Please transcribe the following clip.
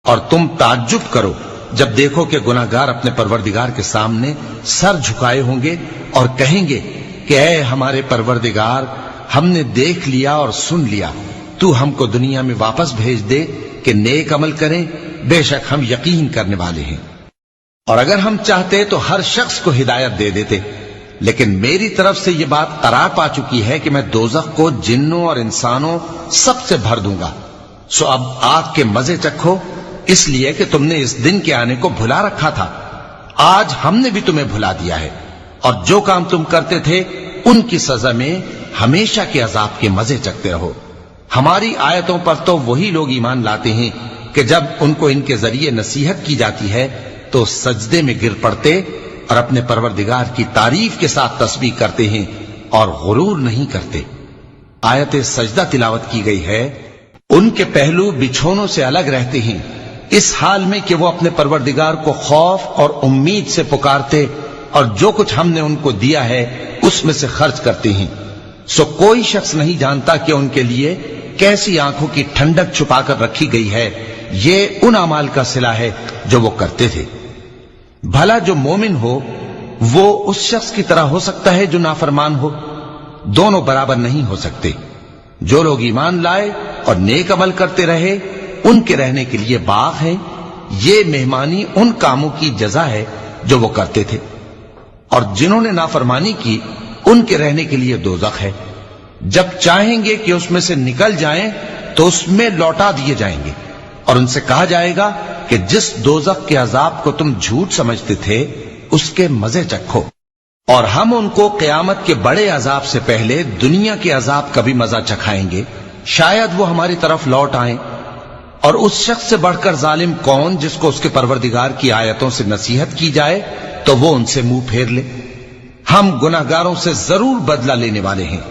اور تم تعجب کرو جب دیکھو کہ گناہگار اپنے پروردگار کے سامنے سر جھکائے ہوں گے اور کہیں گے کہ اے ہمارے پروردگار، ہم نے دیکھ لیا اور سن لیا، تو ہم کو دنیا میں واپس بھیج دے کہ نیک عمل کریں، بے شک ہم یقین کرنے والے ہیں۔ اور اگر ہم چاہتے تو ہر شخص کو ہدایت دے دیتے، لیکن میری طرف سے یہ بات قرار پا چکی ہے کہ میں دوزخ کو جنوں اور انسانوں سب سے بھر دوں گا، سو اب آگ کے مزے چکھو، اس لیے کہ تم نے اس دن کے آنے کو بھلا رکھا تھا۔ آج ہم نے بھی تمہیں بھلا دیا ہے، اور جو کام تم کرتے تھے ان کی سزا میں ہمیشہ کے عذاب کے مزے چکتے رہو۔ ہماری آیتوں پر تو وہی لوگ ایمان لاتے ہیں کہ جب ان کو ان کے ذریعے نصیحت کی جاتی ہے تو سجدے میں گر پڑتے اور اپنے پروردگار کی تعریف کے ساتھ تسبیح کرتے ہیں اور غرور نہیں کرتے۔ آیت سجدہ تلاوت کی گئی ہے، ان کے پہلو بچھونوں سے الگ رہتے ہیں، اس حال میں کہ وہ اپنے پروردگار کو خوف اور امید سے پکارتے اور جو کچھ ہم نے ان کو دیا ہے اس میں سے خرچ کرتے ہیں۔ سو کوئی شخص نہیں جانتا کہ ان کے لیے کیسی آنکھوں کی ٹھنڈک چھپا کر رکھی گئی ہے، یہ ان اعمال کا صلہ ہے جو وہ کرتے تھے۔ بھلا جو مومن ہو وہ اس شخص کی طرح ہو سکتا ہے جو نافرمان ہو؟ دونوں برابر نہیں ہو سکتے۔ جو لوگ ایمان لائے اور نیک عمل کرتے رہے ان کے رہنے کے لیے باغ ہیں، یہ مہمانی ان کاموں کی جزا ہے جو وہ کرتے تھے، اور جنہوں نے نافرمانی کی ان کے رہنے کے لیے دوزخ ہے، جب چاہیں گے کہ اس میں سے نکل جائیں تو اس میں لوٹا دیے جائیں گے، اور ان سے کہا جائے گا کہ جس دوزخ کے عذاب کو تم جھوٹ سمجھتے تھے اس کے مزے چکھو، اور ہم ان کو قیامت کے بڑے عذاب سے پہلے دنیا کے عذاب کا بھی مزہ چکھائیں گے، شاید وہ ہماری طرف لوٹ آئیں۔ اور اس شخص سے بڑھ کر ظالم کون جس کو اس کے پروردگار کی آیتوں سے نصیحت کی جائے تو وہ ان سے منہ پھیر لے۔ ہم گناہگاروں سے ضرور بدلہ لینے والے ہیں۔